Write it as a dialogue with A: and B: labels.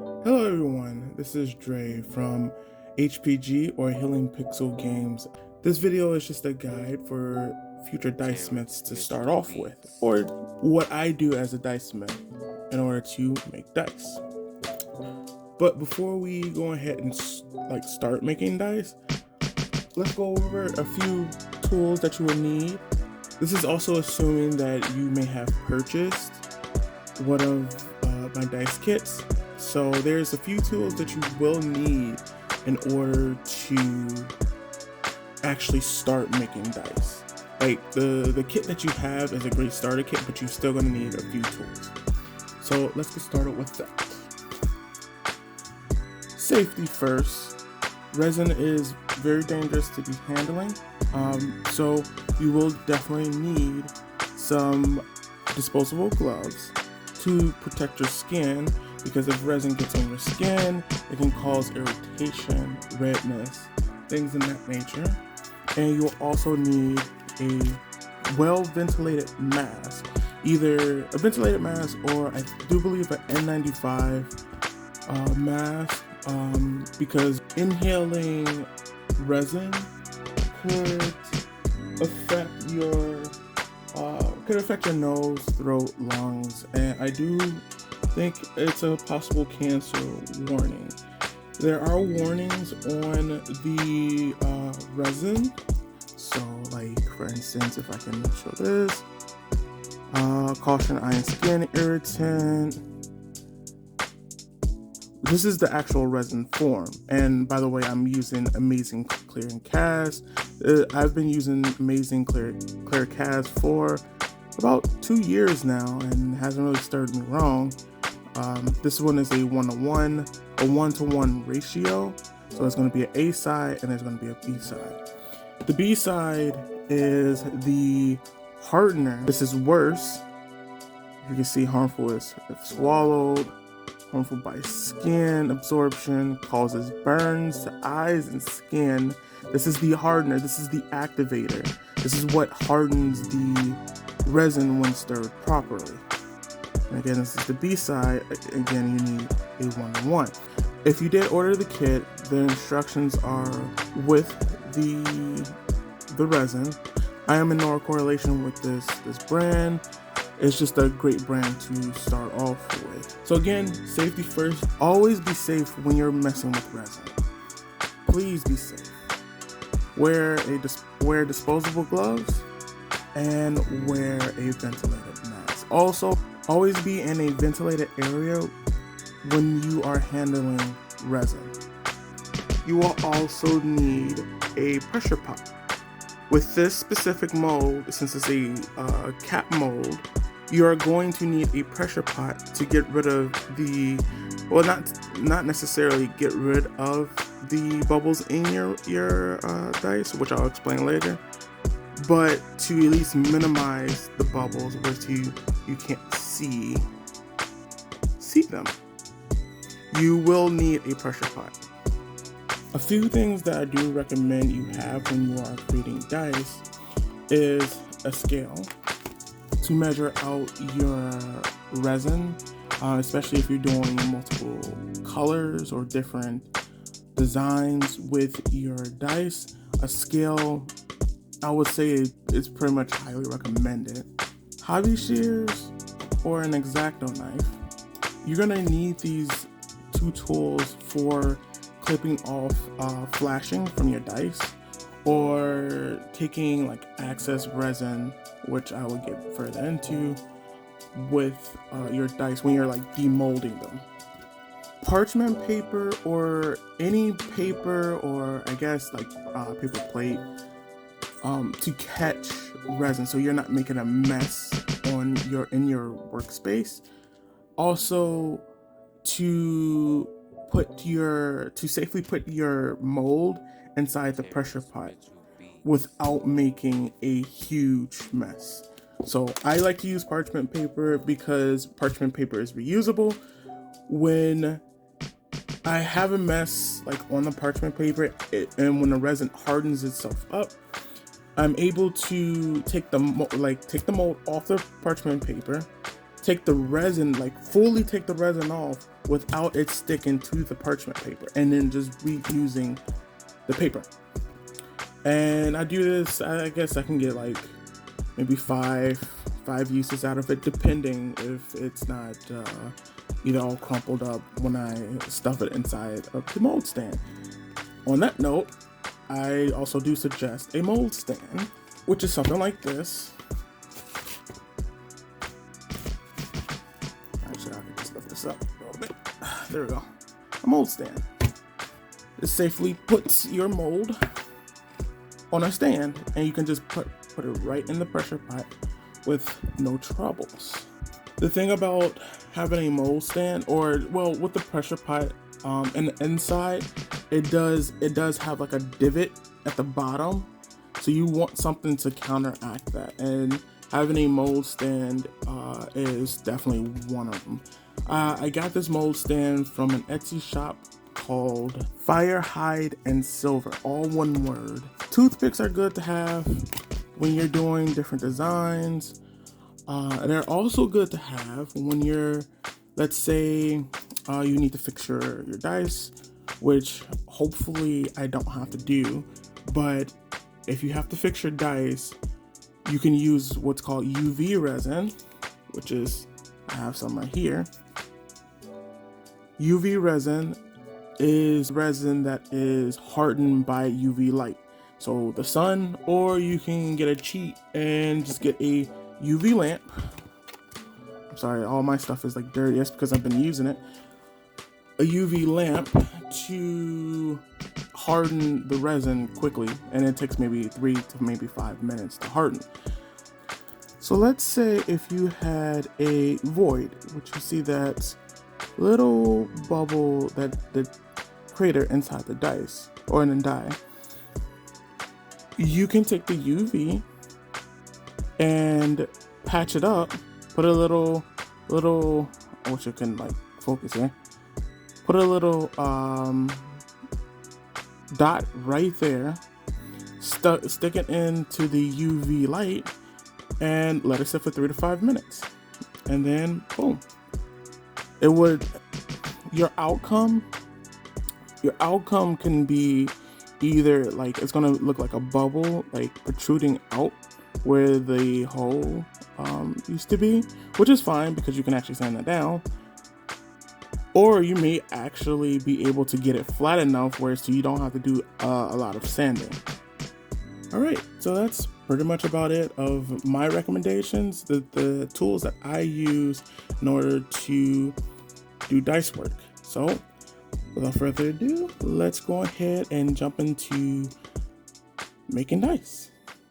A: Hello everyone, this is Dre from HPG or Healing Pixel Games. This video is just a guide for future dice smiths to start off with, or what I do as a dice smith in order to make dice. But before we go ahead and start making dice, let's go over a few tools that you will need. This is also assuming that you may have purchased one of my dice kits. So there's a few tools that you will need in order to actually start making dice. Like the kit that you have is a great starter kit, but you're still gonna need a few tools. So let's get started with that. Safety first. Resin is very dangerous to be handling. So you will definitely need some disposable gloves to protect your skin, because if resin gets on your skin, it can cause irritation, redness, things in that nature. And you'll also need a well-ventilated mask, either a ventilated mask or I do believe an N95 mask, because inhaling resin could affect your nose, throat, lungs, and I do think it's a possible cancer warning. There are warnings on the resin. So, like for instance, if I can show this, caution iron skin irritant. This is the actual resin form, and by the way, I'm using Amazing Clear and Cast. I've been using Amazing Clear Cast for about 2 years now, and hasn't really stirred me wrong. This one is a 1-to-1 ratio, so it's going to be an A side and there's going to be a B side. The B side is the hardener. This is worse. You can see harmful is if swallowed, harmful by skin absorption, causes burns to eyes and skin. This is the hardener. This is the activator. This is what hardens the resin when stirred properly. And again, this is the B side. Again, you need a 1-to-1. If you did order the kit, the instructions are with the resin. I am in no correlation with this brand. It's just a great brand to start off with. So again, safety first. Always be safe when you're messing with resin. Please be safe. Wear disposable gloves and wear a ventilated mask. Also, always be in a ventilated area when you are handling resin. You will also need a pressure pot. With this specific mold, since it's a cap mold, you are going to need a pressure pot to get rid of not necessarily get rid of the bubbles in your dice, which I'll explain later, but to at least minimize the bubbles where you can't see them. You will need a pressure pot. A few things that I do recommend you have when you are creating dice is a scale to measure out your resin, especially if you're doing multiple colors or different designs with your dice. A scale, I would say, is pretty much highly recommended. Hobby shears or an Xacto knife. You're gonna need these two tools for clipping off flashing from your dice, or taking like excess resin, which I will get further into, with your dice when you're like demolding them. Parchment paper or any paper, or I guess like paper plate, to catch resin so you're not making a mess in your workspace. Also, to safely put your mold inside the pressure pot without making a huge mess. So I like to use parchment paper because parchment paper is reusable. When I have a mess like on the parchment paper, and when the resin hardens itself up, I'm able to take the mold off the parchment paper, take the resin, like fully take the resin off without it sticking to the parchment paper, and then just reusing the paper. And I do this, I guess I can get like maybe five uses out of it, depending if it's not all crumpled up when I stuff it inside of the mold stand. On that note, I also do suggest a mold stand, which is something like this. Actually, I can just lift this up a little bit. There we go. A mold stand. It safely puts your mold on a stand, and you can just put it right in the pressure pot with no troubles. The thing about having a mold stand, with the pressure pot and the inside, it does have like a divot at the bottom, so you want something to counteract that, and having a mold stand is definitely one of them. I got this mold stand from an Etsy shop called Fire, Hide, and Silver, all one word. Toothpicks are good to have when you're doing different designs. They're also good to have when you're, let's say, you need to fix your dice, which hopefully I don't have to do. But if you have to fix your dice, you can use what's called UV resin, which is, I have some right here. UV resin is resin that is hardened by UV light. So the sun, or you can get a cheat and just get a UV lamp. I'm sorry, all my stuff is like dirty. That's because I've been using it. A UV lamp to harden the resin quickly, and it takes maybe 3 to maybe 5 minutes to harden. So let's say if you had a void, which you see that little bubble, that the crater inside the dice or in the die, you can take the UV and patch it up, put a little, I wish I can like focus here, put a little dot right there, stick it into the UV light, and let it sit for 3 to 5 minutes, and then boom, your outcome can be either like it's gonna look like a bubble like protruding out where the hole used to be, which is fine because you can actually sand that down, or you may actually be able to get it flat enough where so you don't have to do a lot of sanding. All right, so that's pretty much about it of my recommendations, the tools that I use in order to do dice work. So without further ado, let's go ahead and jump into making dice.